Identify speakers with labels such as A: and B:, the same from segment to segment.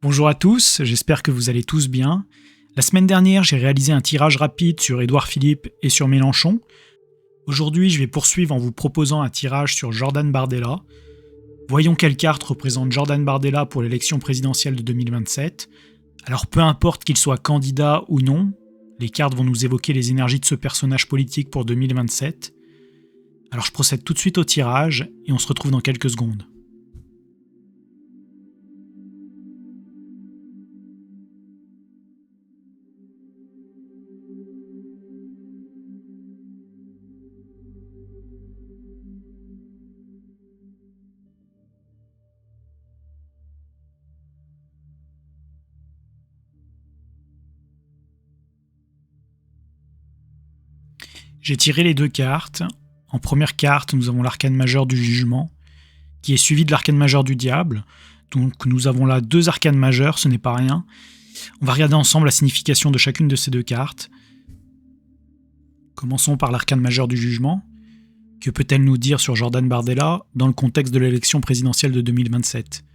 A: Bonjour à tous, j'espère que vous allez tous bien. La semaine dernière, j'ai réalisé un tirage rapide sur Édouard Philippe et sur Mélenchon. Aujourd'hui, je vais poursuivre en vous proposant un tirage sur Jordan Bardella. Voyons quelle carte représente Jordan Bardella pour l'élection présidentielle de 2027. Alors peu importe qu'il soit candidat ou non, les cartes vont nous évoquer les énergies de ce personnage politique pour 2027. Alors je procède tout de suite au tirage et on se retrouve dans quelques secondes. J'ai tiré les deux cartes. En première carte, nous avons l'arcane majeur du jugement, qui est suivi de l'arcane majeur du diable. Donc nous avons là deux arcanes majeures, ce n'est pas rien. On va regarder ensemble la signification de chacune de ces deux cartes. Commençons par l'arcane majeur du jugement. Que peut-elle nous dire sur Jordan Bardella dans le contexte de l'élection présidentielle de 2027 ?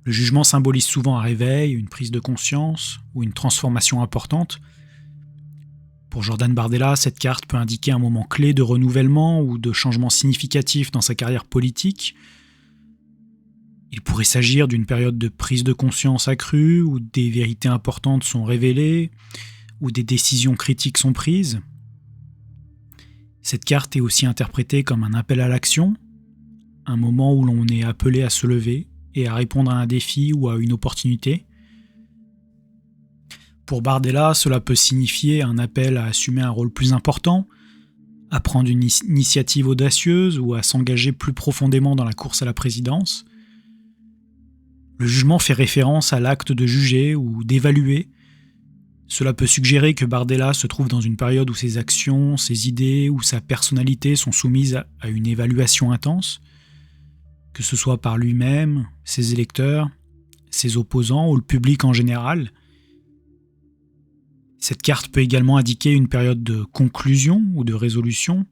A: Le jugement symbolise souvent un réveil, une prise de conscience ou une transformation importante. Pour Jordan Bardella, cette carte peut indiquer un moment clé de renouvellement ou de changement significatif dans sa carrière politique. Il pourrait s'agir d'une période de prise de conscience accrue, où des vérités importantes sont révélées, où des décisions critiques sont prises. Cette carte est aussi interprétée comme un appel à l'action, un moment où l'on est appelé à se lever et à répondre à un défi ou à une opportunité. Pour Bardella, cela peut signifier un appel à assumer un rôle plus important, à prendre une initiative audacieuse ou à s'engager plus profondément dans la course à la présidence. Le jugement fait référence à l'acte de juger ou d'évaluer. Cela peut suggérer que Bardella se trouve dans une période où ses actions, ses idées ou sa personnalité sont soumises à une évaluation intense, que ce soit par lui-même, ses électeurs, ses opposants ou le public en général. Cette carte peut également indiquer une période de conclusion ou de résolution.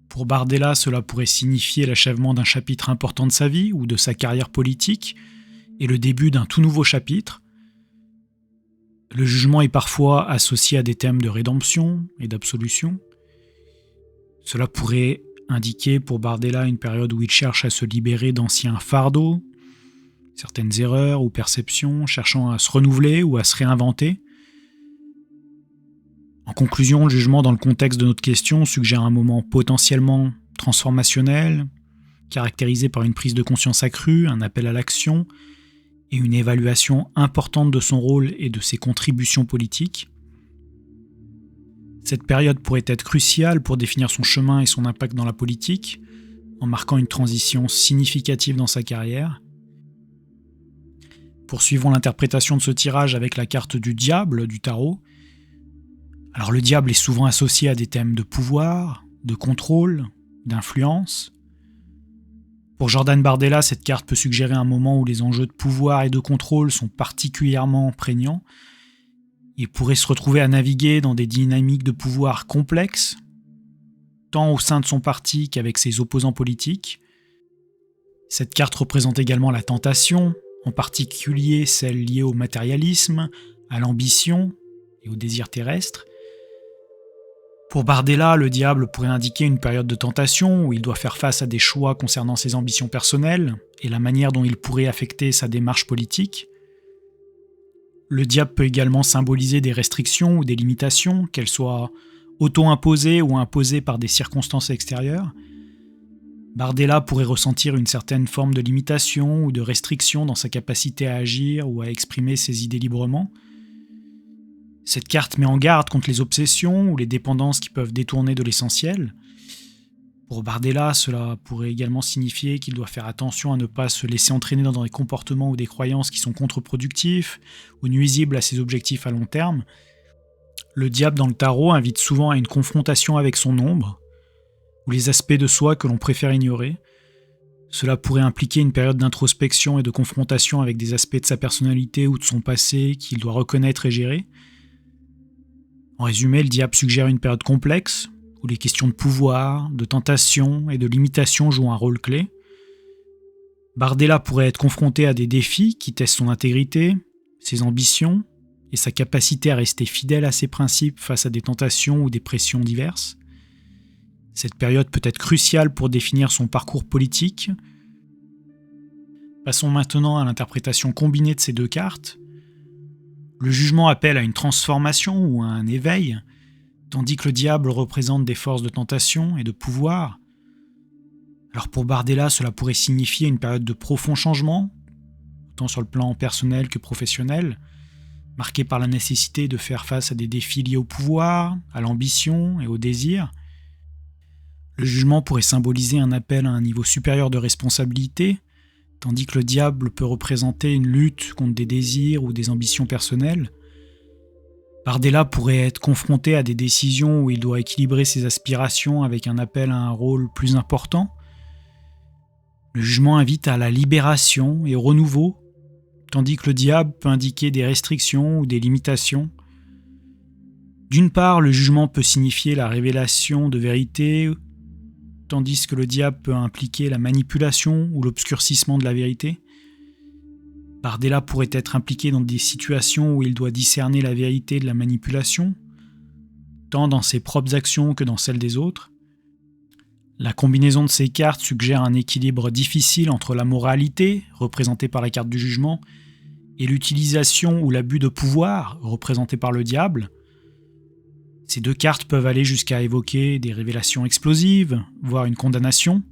A: Pour Bardella, cela pourrait signifier l'achèvement d'un chapitre important de sa vie ou de sa carrière politique et le début d'un tout nouveau chapitre. Le jugement est parfois associé à des thèmes de rédemption et d'absolution. Cela pourrait indiquer pour Bardella une période où il cherche à se libérer d'anciens fardeaux, certaines erreurs ou perceptions, cherchant à se renouveler ou à se réinventer. En conclusion, le jugement dans le contexte de notre question suggère un moment potentiellement transformationnel, caractérisé par une prise de conscience accrue, un appel à l'action et une évaluation importante de son rôle et de ses contributions politiques. Cette période pourrait être cruciale pour définir son chemin et son impact dans la politique, en marquant une transition significative dans sa carrière. Poursuivons l'interprétation de ce tirage avec la carte du diable du tarot. Alors le diable est souvent associé à des thèmes de pouvoir, de contrôle, d'influence. Pour Jordan Bardella, cette carte peut suggérer un moment où les enjeux de pouvoir et de contrôle sont particulièrement prégnants. Il pourrait se retrouver à naviguer dans des dynamiques de pouvoir complexes, tant au sein de son parti qu'avec ses opposants politiques. Cette carte représente également la tentation, en particulier celle liée au matérialisme, à l'ambition et au désir terrestre. Pour Bardella, le diable pourrait indiquer une période de tentation où il doit faire face à des choix concernant ses ambitions personnelles et la manière dont il pourrait affecter sa démarche politique. Le diable peut également symboliser des restrictions ou des limitations, qu'elles soient auto-imposées ou imposées par des circonstances extérieures. Bardella pourrait ressentir une certaine forme de limitation ou de restriction dans sa capacité à agir ou à exprimer ses idées librement. Cette carte met en garde contre les obsessions ou les dépendances qui peuvent détourner de l'essentiel. Pour Bardella, cela pourrait également signifier qu'il doit faire attention à ne pas se laisser entraîner dans des comportements ou des croyances qui sont contre-productifs ou nuisibles à ses objectifs à long terme. Le diable dans le tarot invite souvent à une confrontation avec son ombre, ou les aspects de soi que l'on préfère ignorer. Cela pourrait impliquer une période d'introspection et de confrontation avec des aspects de sa personnalité ou de son passé qu'il doit reconnaître et gérer. En résumé, le diable suggère une période complexe, où les questions de pouvoir, de tentation et de limitation jouent un rôle clé. Bardella pourrait être confronté à des défis qui testent son intégrité, ses ambitions et sa capacité à rester fidèle à ses principes face à des tentations ou des pressions diverses. Cette période peut être cruciale pour définir son parcours politique. Passons maintenant à l'interprétation combinée de ces deux cartes. Le jugement appelle à une transformation ou à un éveil, tandis que le diable représente des forces de tentation et de pouvoir. Alors pour Bardella, cela pourrait signifier une période de profond changement, tant sur le plan personnel que professionnel, marquée par la nécessité de faire face à des défis liés au pouvoir, à l'ambition et au désir. Le jugement pourrait symboliser un appel à un niveau supérieur de responsabilité, tandis que le diable peut représenter une lutte contre des désirs ou des ambitions personnelles. Bardella pourrait être confronté à des décisions où il doit équilibrer ses aspirations avec un appel à un rôle plus important. Le jugement invite à la libération et au renouveau, tandis que le diable peut indiquer des restrictions ou des limitations. D'une part, le jugement peut signifier la révélation de vérité, tandis que le diable peut impliquer la manipulation ou l'obscurcissement de la vérité. Bardella pourrait être impliqué dans des situations où il doit discerner la vérité de la manipulation, tant dans ses propres actions que dans celles des autres. La combinaison de ces cartes suggère un équilibre difficile entre la moralité, représentée par la carte du jugement, et l'utilisation ou l'abus de pouvoir, représenté par le diable. Ces deux cartes peuvent aller jusqu'à évoquer des révélations explosives, voire une condamnation.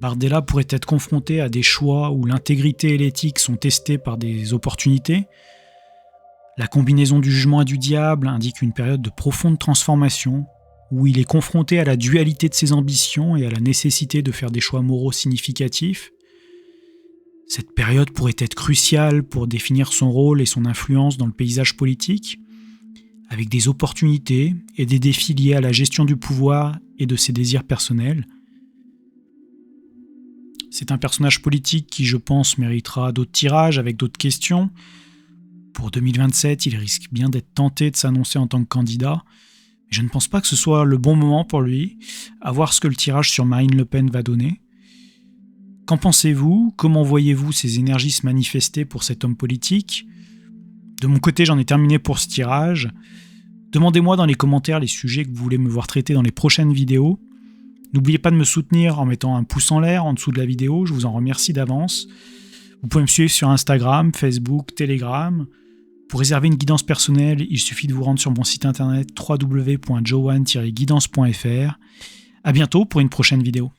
A: Bardella pourrait être confronté à des choix où l'intégrité et l'éthique sont testées par des opportunités. La combinaison du jugement et du diable indique une période de profonde transformation, où il est confronté à la dualité de ses ambitions et à la nécessité de faire des choix moraux significatifs. Cette période pourrait être cruciale pour définir son rôle et son influence dans le paysage politique, avec des opportunités et des défis liés à la gestion du pouvoir et de ses désirs personnels. C'est un personnage politique qui, je pense, méritera d'autres tirages avec d'autres questions. Pour 2027, il risque bien d'être tenté de s'annoncer en tant que candidat. Je ne pense pas que ce soit le bon moment pour lui, à voir ce que le tirage sur Marine Le Pen va donner. Qu'en pensez-vous ? Comment voyez-vous ces énergies se manifester pour cet homme politique ? De mon côté, j'en ai terminé pour ce tirage. Demandez-moi dans les commentaires les sujets que vous voulez me voir traiter dans les prochaines vidéos. N'oubliez pas de me soutenir en mettant un pouce en l'air en dessous de la vidéo, je vous en remercie d'avance. Vous pouvez me suivre sur Instagram, Facebook, Telegram. Pour réserver une guidance personnelle, il suffit de vous rendre sur mon site internet www.joan-guidance.fr. À bientôt pour une prochaine vidéo.